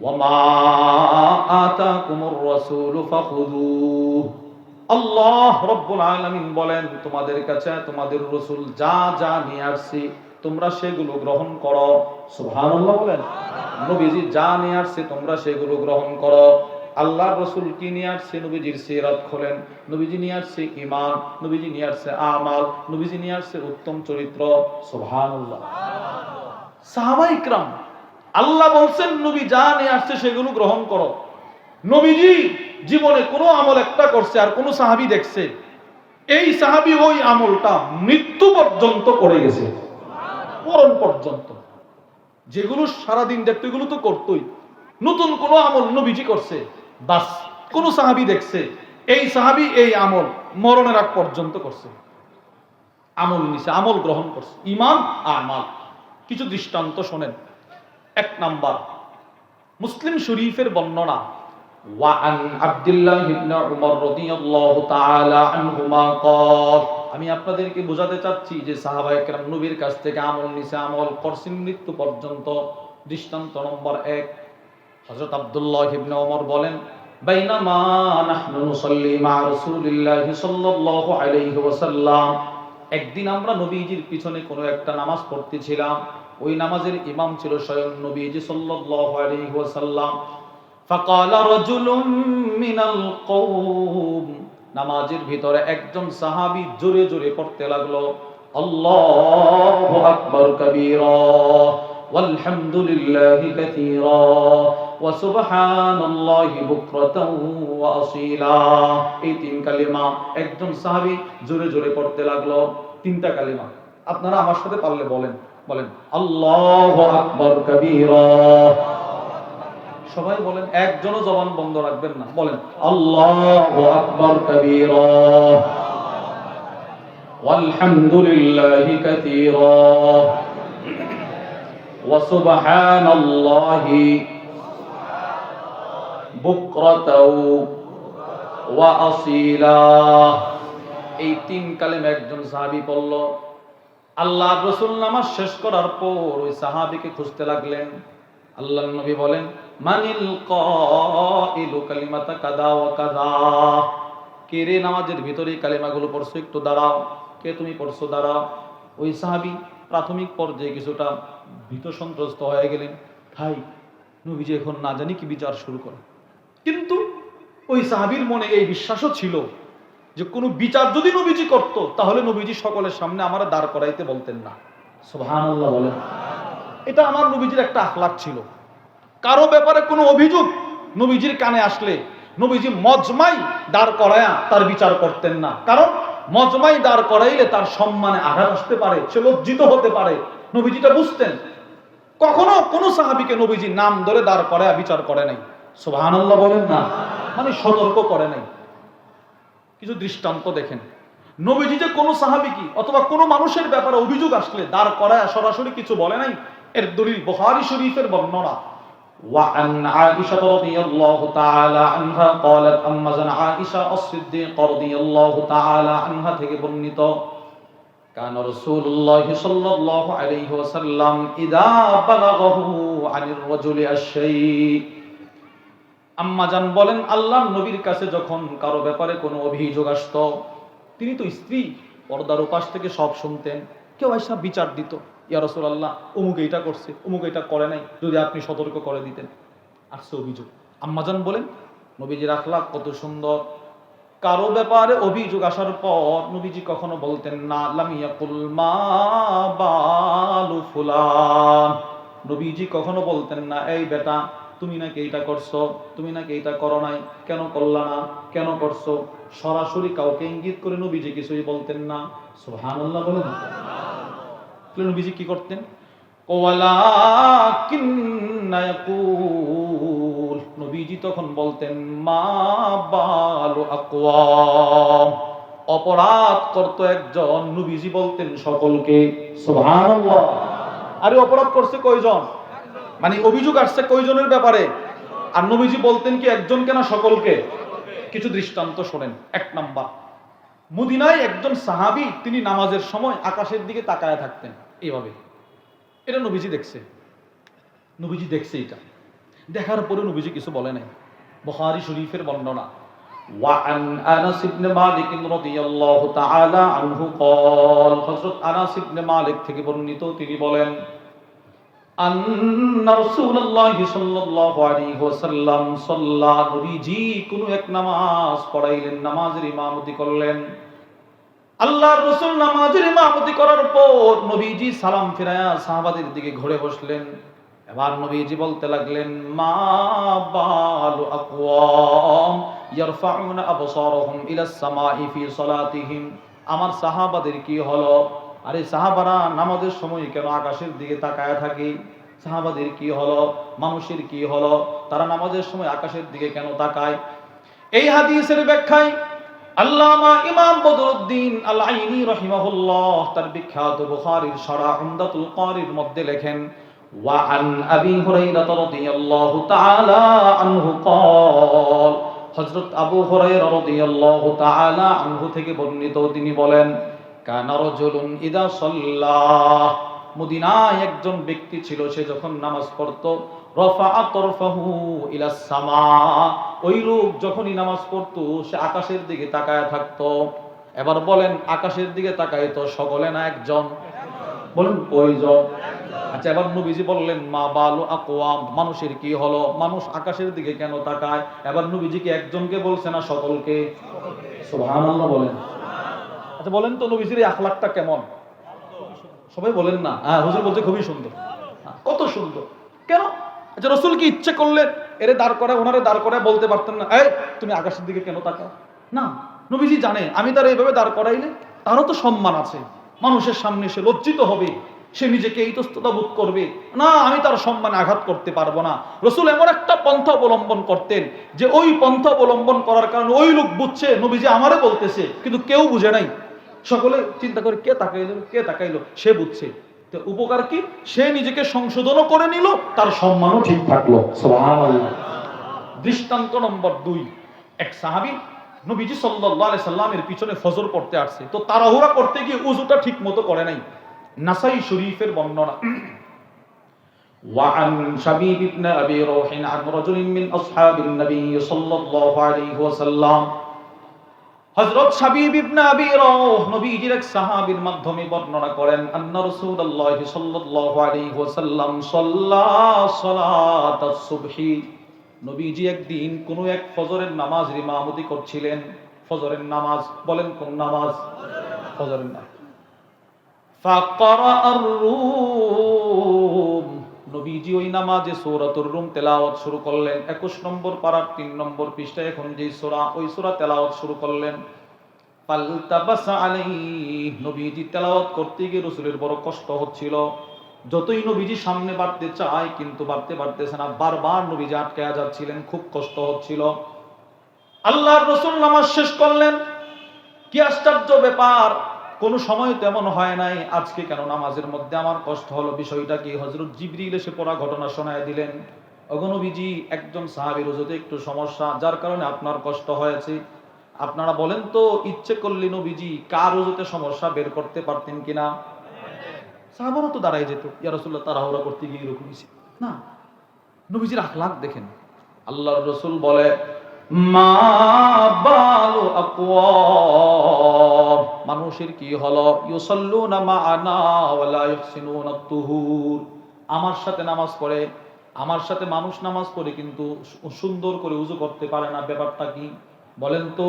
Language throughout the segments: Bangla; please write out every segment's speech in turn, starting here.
ওয়ামা আতাকুমুর রাসূলু ফাখুযুহু। আল্লাহ রাব্বুল আলামিন বলেন, তোমাদের কাছে তোমাদের রাসূল যা যা নিয়ে আসছে তোমরা সেগুলো গ্রহণ করো। সুবহানাল্লাহ বলেন। নবীজি যা নিয়ে আসছে তোমরা সেগুলো গ্রহণ করো। আল্লাহর রাসূল কি নিয়ে আসছে? নবীজির সিরাত খোলেন। নবীজি নিয়ে আসছে ঈমান, নবীজি নিয়ে আসছে আমাল, নবীজি নিয়ে আসছে উত্তম চরিত্র। সুবহানাল্লাহ। সাহাবায়ে ইকরাম, আল্লাহ বলছেন নবী যা নিয়ে আসছে সেগুলো গ্রহণ করো। নবীজি জীবনে কোনো আমল একটা করছে আর কোন সাহাবী দেখছে এই সাহাবী ওই আমলটা মৃত্যু পর্যন্ত করে গেছে, মরণ পর্যন্ত। যেগুলো সারাদিন দেখতো এগুলো তো করতোই। নতুন কোন আমল নবীজি করছে, বাস কোন সাহাবী দেখছে এই সাহাবী এই আমল মরণের আগ পর্যন্ত করছে, আমল নিছে, আমল গ্রহণ করছে, ঈমান আমাল। কিছু দৃষ্টান্ত শোনেন। এক নাম্বার, মুসলিম শরীফের বর্ণনা, ওয়ান আব্দুল্লাহ ইবনে উমর রাদিয়াল্লাহু তাআলা আনহুমা ক্বাল। আমি আপনাদেরকে বোঝাতে চাচ্ছি যে সাহাবায়ে কেরাম নবীর কাছ থেকে আমল নিছে, আমল করছেন মৃত্যু পর্যন্ত। দৃষ্টান্ত নম্বর 1, হযরত আব্দুল্লাহ ইবনে উমর বলেন, বাইনামা নাহনু নুসাল্লি মা রাসূলিল্লাহি সাল্লাল্লাহু আলাইহি ওয়াসাল্লাম। একদিন আমরা নবীজির পিছনে কোনো একটা নামাজ পড়তেছিলাম। ওই নামাজের ইমাম ছিল স্বয়ং নবীজি সাল্লাল্লাহু আলাইহি ওয়াসাল্লাম। ফাকালা রাজুলুম মিনাল কওম। নামাজের ভিতরে একজন সাহাবী জোরে জোরে পড়তে লাগলো, আল্লাহু আকবার কাবীরা ওয়ালহামদুলিল্লাহি কাসীরা ওয়া সুবহানাল্লাহি বুকরাতাও ওয়া আসীলা। এই তিন কালিমা একজন সাহাবী জোরে জোরে পড়তে লাগলো। তিনটা কালিমা আপনারা আমার সাথে পারলে বলেন, বলেন আল্লাহু আকবার কাবীরা। সবাই বলেন, একজনও জবান বন্ধ রাখবেন না, বলেন আল্লাহু আকবার কাবীরা ওয়ালহামদুলিল্লাহি কাসীরা ওয়া সুবহানাল্লাহি বুকরাতাও ওয়া আসীলা। এই তিন কালেমা একজন সাহাবী পড়ল। আল্লাহর রাসূল নামাজ শেষ করার পর ওই সাহাবীকে খুঁজতে লাগলেন। আল্লাহর নবী বলেন, মানিল কাইলু কালিমাতা কাদা ওয়া কাদা। কে রে নামাজের ভিতরে কালিমাগুলো পড়ছো, একটু দাঁড়াও। কে তুমি পড়ছো, দাঁড়াও। ওই সাহাবী প্রাথমিক পর্যায়ে কিছুটা ভীত সন্ত্রস্ত হয়ে গেলেন, ভাই নবীজি এখন না জানি কি বিচার শুরু করে। কিন্তু ওই সাহাবীর মনে এই বিশ্বাসও ছিল যে কোনো বিচার যদি নবীজি করত তাহলে নবীজি সকলের সামনে আমার দাঁড় করাইতে বলতেন না। সুবহানাল্লাহ বলেন। এটা আমার নবীজির একটা আখলাক ছিল। কারো ব্যাপারে কোনো অভিযোগ নবীজির কানে আসলে নবীজি মজমাই দাঁড় করায়া তার বিচার করতেন না। কারণ মজমাই দাঁড় করাইলে তার সম্মানে আঘাত আসতে পারে, সে লজ্জিত হতে পারে। নবীজিটা বুঝতেন। কখনো কোন সাহাবীকে নবীজি নাম ধরে দাঁড় করায়া বিচার করে নাই। সুবহানাল্লাহ বলেন না, মানে সতর্ক করে নাই। কিছু দৃষ্টান্ত দেখেন। নবীজি যে কোনো সাহাবীকে অথবা কোনো মানুষের ব্যাপারে অভিযোগ আসলে দাঁড় করায় সরাসরি কিছু বলে নাই, এর দলিল বুখারী শরীফের বর্ণনা। وعن عائشة رضي الله تعالى عنها قالت أما عائشة الصديقة رضي الله تعالى عنها থেকে বর্ণিত, كان رسول الله صلى الله عليه وسلم إذا بلغه عن الرجل الشيء। আম্মা জান বলেন, আল্লাহর নবীর কাছে যখন কারো ব্যাপারে কোনো অভিযোগ আসতো, তিনি তো স্ত্রী, পর্দার ওপাশ থেকে সব শুনতেন। কেউ এসে বিচার দিত, ইয়া রাসূলুল্লাহ অমুক এইটা করছে, অমুক এটা করে নাই, যদি আপনি সতর্ক করে দিতেন। আসছে অভিযোগ। আম্মা জান বলেন, নবীজির আখলাক কত সুন্দর। কারো ব্যাপারে অভিযোগ আসার পর নবীজি কখনো বলতেন না লাম ইয়াকুল মা বালু ফুলান। নবীজি কখনো বলতেন না, এই বেটা তুমি নাকি এইটা করছো, তুমি নাকি এইটা করো নাই, কেন করলা না, কেন করছো। সরাসরি কাউকে ইঙ্গিত করে নবীজি কিছুই বলতেন না। সুবহানাল্লাহ বলেন। নবীজি কি করতেন? ওয়ালাকিন্না ইয়াকুল, নবীজি তখন বলতেন মা বালু আকওয়াম। অপরাধ করত একজন, নবীজি বলতেন সকলকে। সুবহানাল্লাহ। আরে অপরাধ করছে কয়জন? মানে অভিযোগ আসছে কয়জনের ব্যাপারে? আর নবীজি বলতেন কি একজনকে না সকলকে? কিছু দৃষ্টান্ত শোনেন। এক নাম্বার, মদিনায় একজন সাহাবী, তিনি নামাজের সময় আকাশের দিকে তাকায় থাকতেন এইভাবে। এটা নবীজি দেখছে, নবীজি দেখছে এটা। দেখার পরে নবীজি কিছু বলে নাই। বুখারী শরীফের বর্ণনা। وعن أنس بن مالك رضي الله تعالى عنه قال হযরত আনাস ইবনে মালিক থেকে বর্ণিত, তিনি বলেন আন্না রাসূলুল্লাহ সাল্লাল্লাহু আলাইহি ওয়াসাল্লাম সাল্লা, নবীজি কোন এক নামাজ পড়াইলেন, নামাজের ইমামতি করলেন। আল্লাহর রাসূল নামাজের ইমামতি করার পর নবীজি সালাম ফিরায়া সাহাবাদের দিকে ঘুরে বসলেন। এবার নবীজি বলতে লাগলেন, মা বালু আকওয়াম ইয়ারফাউনা আবসারহুম ইলাস সামাই ফি সালাতিহিম। আমার সাহাবাদের কি হলো? আরে সাহাবারা নামাজের সময় কেন আকাশের দিকে তাকায় থাকে? সাহাবাদের কি হলো? মানুষের কি হলো? তারা নামাজের সময় আকাশের দিকে কেন তাকায়? এই হাদিসের ব্যাখ্যায় আল্লামা ইমাম বদরুদ্দিন আল আইনি রাহিমাহুল্লাহ তার বিখ্যাত বুখারীর শরহ উমদাতুল কারির মধ্যে লেখেন, وعن أبي هريرة رضي الله تعالى عنه قال হযরত আবু হুরায়রা রাদিয়াল্লাহু তাআলা আনহু থেকে বর্ণিত, তিনি বলেন, কানা রাজুলুন ইদা সাল্লা, মদিনায় একজন ব্যক্তি ছিল, সে যখন নামাজ পড়তো রাফাআ তারফাহু ইলাস সামা, ওই লোক যখনই নামাজ পড়তো সে আকাশের দিকে তাকায় থাকতো। এবার বলেন, আকাশের দিকে তাকায় তো সকলে না একজন? বলেন কয়জন? আচ্ছা, এবার নবীজি বললেন, মা বালু আকওয়াম, মানুষের কি হলো? মানুষ আকাশের দিকে কেন তাকায়? এবার নবীজি কি একজনকে বলছে না সকলকে? সুবহানাল্লাহ বলেন। আচ্ছা বলেন তো, নবীজির এই আখলাকটা কেমন? সবাই বলেন না? হ্যাঁ, হুজুর বলছে খুবই সুন্দর। কত সুন্দর! কেন? আচ্ছা, রাসূল কি ইচ্ছে করলেন এরে দাঁড় করায়, ওনারে দাঁড় করায় বলতে পারতেন না, এই তুমি আকাশের দিকে কেন তাকাও? না, নবীজি জানেন আমি তার এইভাবে দাঁড় করাইলে তারও তো সম্মান আছে, মানুষের সামনে সে লজ্জিত হবে, সে নিজেকে ইতস্ততা বোধ করবে, না আমি তার সম্মানে আঘাত করতে পারবো না। রাসূল এমন একটা পন্থা অবলম্বন করতেন যে ওই পন্থা অবলম্বন করার কারণে ওই লোক বুঝছে নবীজি আমারে বলতেছে, কিন্তু কেউ বুঝে নাই। সকলে চিন্তা করে কে তাকাইলো, কে তাকাইলো, সে বুঝছে। তো উপকার কি? সে নিজেকে সংশোধনও করে নিল, তার সম্মানও ঠিক থাকলো। সুবহানাল্লাহ। দৃষ্টান্ত নম্বর 2, এক সাহাবী নবীজি সাল্লাল্লাহু আলাইহি সাল্লামের পিছনে ফজর পড়তে আসছে, তো তাড়াহুড়া করতে গিয়ে ওযুটা ঠিক মতো করে নাই। নাসাই শরীফের বর্ণনা। وعن شبيب بن أبي روح عن رجل من أصحاب النبي صلى الله عليه وسلم হযরত শাবীব ইবনে আবি রাওহ নবীজির এক সাহাবীর মাধ্যমে বর্ণনা করেন, আন্না রাসূলুল্লাহ সাল্লাল্লাহু আলাইহি ওয়াসাল্লাম সাল্লা সালাতাস সুবহি, নবীজি একদিন কোন এক ফজরের নামাজের ইমামতি করছিলেন। ফজরের নামাজ, বলেন কোন নামাজ? ফজরের নামাজ। ফাকরা আর-রুম, নবীজি ওই নামাজে সূরাতুর রুম তেলাওয়াত শুরু করলেন। 21 নম্বর পারার 3 নম্বর পৃষ্ঠায় এখন যে সূরা, ওই সূরা তেলাওয়াত শুরু করলেন। ফালতাবাসা আলাইহি, নবীজি তেলাওয়াত করতে গিয়ে রাসূলের বড় কষ্ট হচ্ছিল। যতই নবীজি সামনে বাড়তে চায় কিন্তু বাড়তে পারতেছে না, বারবার নবীজি আটকায়া যাচ্ছিলেন, খুব কষ্ট হচ্ছিল। আল্লাহর রাসূল নামাজ শেষ করলেন। কি আশ্চর্য ব্যাপার, কোন সময় তেমন হয় নাই, আজকে কেন নামাজের মধ্যে আমার কষ্ট হলো? বিষয়টা কি? হযরত জিবরিল এসে পুরো ঘটনা শোনায় দিলেন। ওগো নবীজি, একজন সাহাবীর ওযুতে একটু সমস্যা, যার কারণে আপনার কষ্ট হয়েছে। আপনারা বলেন তো, ইচ্ছে করলে নবীজি কার ওযুতে সমস্যা বের করতে পারতেন কিনা? সাহাবারা তো দাঁড়ায় যেত, ইয়া রাসূলুল্লাহ তাড়াহুড়া করতে গিয়ে এরকম হইছে না। নবীজির আখলাক দেখেন। আল্লাহর রাসূল বলে, মা বালু আকওয়াম, মানুষের কি হলো? ইউসাল্লুনা মা'ানা ওয়া লা ইহসিনুনা তুহুর, আমার সাথে নামাজ পড়ে, আমার সাথে মানুষ নামাজ পড়ে কিন্তু সুন্দর করে উযু করতে পারে না। ব্যাপারটা কি বলেন তো?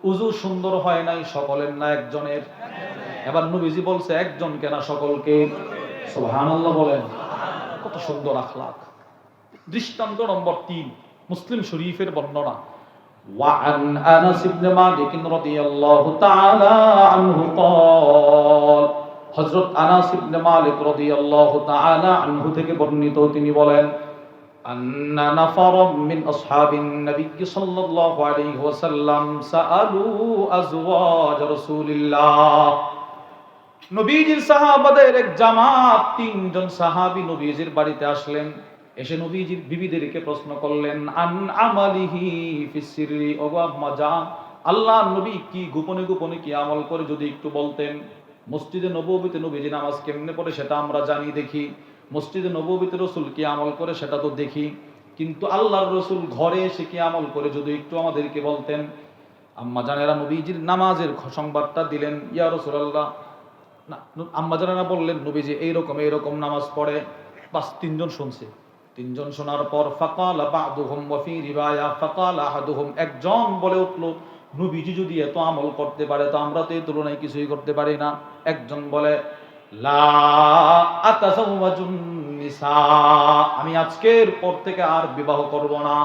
উযু সুন্দর হয় নাই সকলের না একজনের? এবার নবীজি বলছে একজনকে না সকলকে। সুবহানাল্লাহ বলেন। কত সুন্দর আখলাক। দৃষ্টান্ত নম্বর 3, মুসলিম শরীফের বর্ণনা। وعن أنس بن مالك رضي الله تعالى عنه قال হযরত আনাস ইবনে মালিক রাদিয়াল্লাহু তাআলা আনহু থেকে বর্ণিত, তিনি বলেন, আন্না নাফারাম মিন আসহাবিন নবী সাল্লাল্লাহু আলাইহি ওয়াসাল্লাম সাআলু আজওয়াজ রাসূলিল্লাহ, নবীজির সাহাবাদের এক জামাত 3 জন সাহাবী নবীজির বাড়িতে আসলেন। এসে নবীজির বিবিদেরকে প্রশ্ন করলেন, আন আমালিহি ফিস সিররি, ওগো আম্মা জান, আল্লাহর নবী কি গোপনে গোপনে কি আমল করে যদি একটু বলতেন। মসজিদে নববীতে নবীজি নামাজ কেমনে পড়ে সেটা আমরা জানি দেখি, মসজিদে নববীতে রাসূল কি আমল করে সেটা তো দেখি, কিন্তু আল্লাহর রাসূল ঘরে এসে কি আমল করে যদি একটু আমাদেরকে বলতেন। আম্মা জানেরা নবীজির নামাজের সংবাদটা দিলেন, ইয়া রাসূলুল্লাহ। না, আম্মা জানেরা বললেন নবীজি এইরকম নামাজ পড়ে। বাস তিনজন শুনছে। তিনজন শোনার পর ফাকালা বা'দুহুম ওয়া ফি রিওয়ায়া ফাকালা আহাদুহুম, একজন বলে উঠল, নবীজি যদি এত আমল করতে পারে তো আমরা তো এই তুলনায় কিছুই করতে পারি না। একজন বলে, লা আতাযাওয়াজুন নিসা, আমি আজকের পর থেকে আর বিবাহ করব না,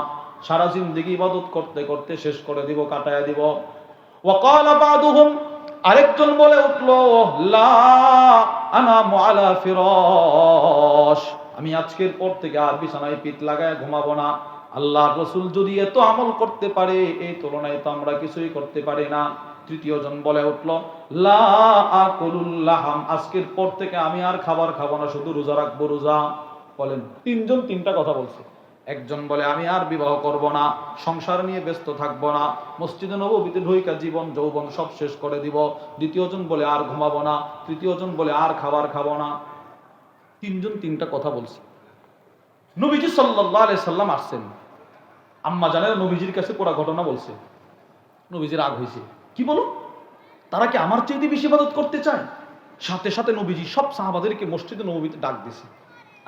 সারা জিন্দেগি ইবাদত করতে করতে শেষ করে দিব, কাটায়া দিব। ওয়া ক্বালা বা'দুহুম, আরেকজন বলে উঠল, লা আনামু আলা ফিরাশ, আমি আজকের পর থেকে আর বিছানায় পিঠ লাগায় ঘুমাবো না। আল্লাহর রাসূল যদি এত আমল করতে পারে এই তুলনায় তো আমরা কিছুই করতে পারি না। তৃতীয় জন বলে উঠল, লা আকুলুল লাহাম, আজকের পর থেকে আমি আর খাবার খাবো না, শুধু রোজা রাখবো, রোজা। বলেন, তিনজন তিনটা কথা বলছে। একজন বলে আমি আর বিবাহ করব না, সংসার নিয়ে ব্যস্ত থাকবো না, মসজিদে নববীতে ঢুইকা জীবন যৌবন সব শেষ করে দিব। দ্বিতীয়জন বলে আর ঘুমাবো না। তৃতীয়জন বলে আর খাবার খাবো না। তিনজন তিনটা কথা বলছে। নবীজি সাল্লাল্লাহু আলাইহি সাল্লাম আসছেন। আম্মা জানেরা নবীজির কাছে পুরো ঘটনা বলছে। নবীজির রাগ হয়েছে, কি বলো, তারা কি আমার চাইতে বেশি ইবাদত করতে চায়? সাথে সাথে নবীজি সব সাহাবাদেরকে মসজিদে নববীতে ডাক দিয়েছে।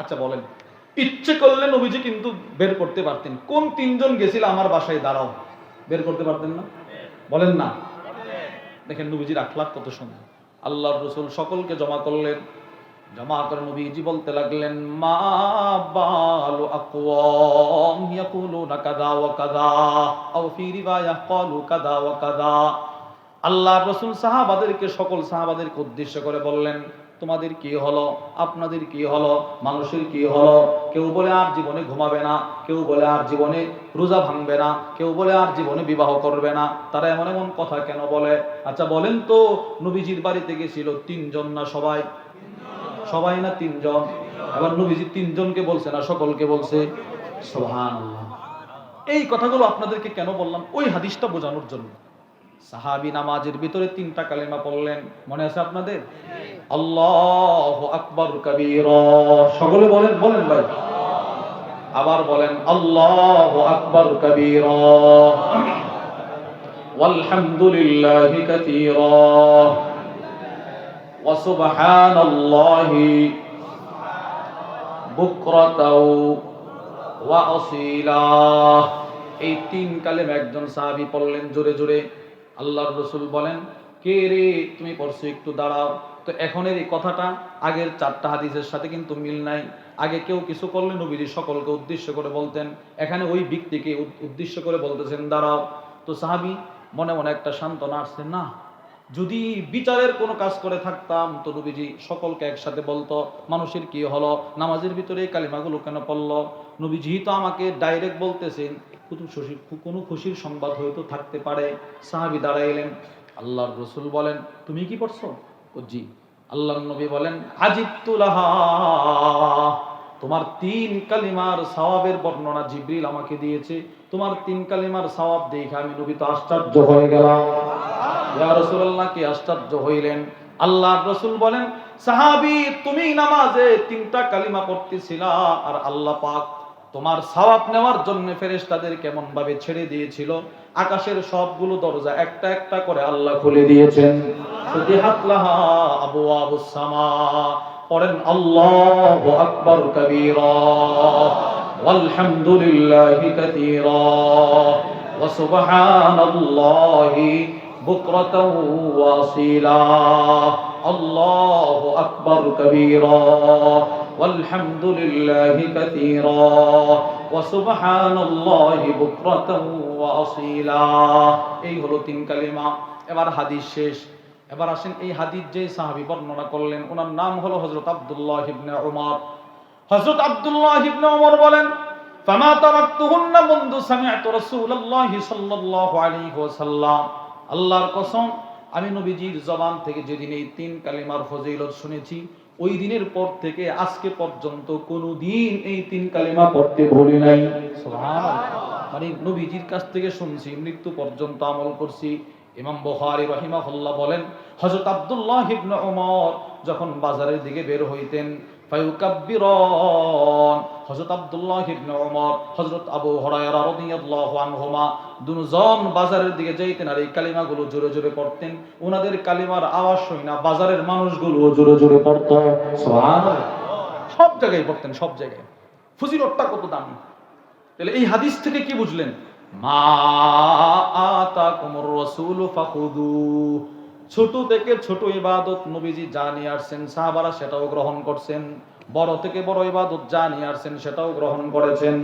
আচ্ছা বলেন, ইচ্ছে করলে নবীজি কিন্তু বের করতে পারতেন। কোন তিনজন গেছিল আমার বাসায় দাঁড়াও, বের করতে পারতেন না? বলেন না। দেখেন নবীজির আখলাক কত সুন্দর। আল্লাহর রাসূল সকলকে জমা করলেন। জমা করে নবীজি বলতে লাগলেন, মা বালু আকওয়াম ইয়াকুলুনা কাযা ওয়া কাযা আও ফি রিওয়ায়াহ ক্বালু কাযা ওয়া কাযা। আল্লাহর রাসূল সাহাবাদেরকে, সকল সাহাবাদেরকে উদ্দেশ্য করে বললেন, তোমাদের কি হলো, আপনাদের কি হলো, মানুষের কি হলো? কেউ বলে আর জীবনে ঘুমাবে না, কেউ বলে আর জীবনে রোজা ভাঙবে না, কেউ বলে আর জীবনে বিবাহ করবে না। তারা এমন এমন কথা কেন বলে? আচ্ছা বলেন তো, নবীজির বাড়িতে গেছিল তিনজন না সবাই? সবাই না তিনজন? এবার নবীজি তিনজনকে বলছে না সকলকে বলছে? সুবহানাল্লাহ। এই কথাগুলো আপনাদেরকে কেন বললাম? ওই হাদিসটা বোঝানোর জন্য। সাহাবী নামাজের ভিতরে তিনটা কালেমা পড়লেন, মনে আছে আপনাদের? আল্লাহু আকবার কাবীরা, সকলে বলেন, বলেন ভাই, আবার বলেন, আল্লাহু আকবার কাবীরা ওয়ালহামদুলিল্লাহি কাসীরা ওয়া সুবহানাল্লাহি বুকরাতাও ওয়া আসীলা। এই তিন কালেমা একজন সাহাবী পড়লেন জোরে জোরে। আল্লাহর রাসূল বলেন, কে রে তুমি পড়ছো, একটু দাঁড়াও। তো এখনের এই কথাটা আগের চারটা হাদিসের সাথে কিন্তু মিল নাই। আগে কেউ কিছু করলে নবীজি সকলকে উদ্দেশ্য করে বলতেন, এখানে ওই ব্যক্তিকে উদ্দেশ্য করে বলতেছেন দাঁড়াও। তো সাহাবী মনে মনে একটা সান্ত্বনা আসছে, না যদি বিচারের কোনো কাজ করে থাকতাম তো নবীজি সকলকে একসাথে বলতো, মানুষের কি হলো, নামাজের ভিতরে এই কালিমাগুলো কেন পড়লো? নবীজি তো আমাকে ডাইরেক্ট বলতেছেন, কোনো খুশির সংবাদ হয়তো থাকতে পারে। সাহাবী দাঁড়াইলেন। আল্লাহর রাসূল বলেন, তুমি কি পড়ছো? ও জি। আল্লাহর নবী বলেন, আজিবতু লাহা, তোমার তিন কালিমার সওয়াবের বর্ণনা জিবরিল আমাকে দিয়েছে। তোমার তিন কালিমার সওয়াব দেখে আমি নবী তো আশ্চর্য হয়ে গেলাম। ইয়া রাসূলুল্লাহ, কি আশ্চর্য হইলেন? আল্লাহর রাসূল বলেন, সাহাবী তুমি নামাজে তিনটা কালিমা পড়তেছিলা আর আল্লাহ পাক তোমার সওয়াব নেওয়ার জন্য ফেরেশতাদের কেমন ভাবে ছেড়ে দিয়েছিল, আকাশের সবগুলো দরজা একটা একটা করে আল্লাহ খুলে দিয়েছেন। ফুতিহাত লাহা আবওয়াবুস সামা। পড়েন আল্লাহু আকবার কাবীরা ওয়ালহামদুলিল্লাহি কাসীরা ওয়া সুবহানাল্লাহি বুকরাতাও ওয়া আসীলা। আল্লাহু আকবার কাবীরা ওয়ালহামদুলিল্লাহি কাসীরা ওয়া সুবহানাল্লাহি বুকরাতাও ওয়া আসীলা। এই হলো তিন কালিমা। এবার হাদিস শেষ। এবার আসেন এই হাদিস যে সাহাবী বর্ণনা করলেন ওনার নাম হলো হযরত আব্দুল্লাহ ইবনে উমর। হযরত আব্দুল্লাহ ইবনে উমর বলেন, ফামা তারাকতুহুন্না মুনযু সামি'তু রাসূলুল্লাহি সাল্লাল্লাহু আলাইহি ওয়াসাল্লাম। আল্লাহর কসম, আমি নবীজির জবান থেকে যেদিন এই তিন কালিমার ফজিলত শুনেছি ওই দিনের পর থেকে আজকে পর্যন্ত কোনোদিন এই তিন কালিমা পড়তে ভুলি নাই। সুবহানাল্লাহ। মানে নবীজির কাছ থেকে শুনছি, মৃত্যু পর্যন্ত আমল করছি। ইমাম বুখারী রাহিমাহুল্লাহ বলেন, হযরত আব্দুল্লাহ ইবনে উমর যখন বাজারের দিকে বের হইতেন ফায়ুকাব্বিরান। হযরত আব্দুল্লাহ ইবনে ওমর, হযরত আবু হুরায়রা রাদিয়াল্লাহু আনহুমা দুজন বাজারের দিকে যাইতেন আর এই কালিমাগুলো জোরে জোরে পড়তেন। ওনাদের কালিমার আওয়াজ শুনে না বাজারের মানুষগুলো জোরে জোরে পড়ত সুবহানাল্লাহ। সব জায়গায় পড়তেন, সব জায়গায়। ফজিলতটা কত দামি! তাহলে এই হাদিস থেকে কি বুঝলেন? মা আতাকুমুর রাসূলু ফাখুযু। ছোট থেকে ছোট ইবাদত নবীজি যা নিয়ে আসছেন সাহাবারা সেটাও গ্রহণ করছেন, বড় থেকে বড় ইবাদত যা নিয়ে আসছেন সেটাও গ্রহণ করেছেন।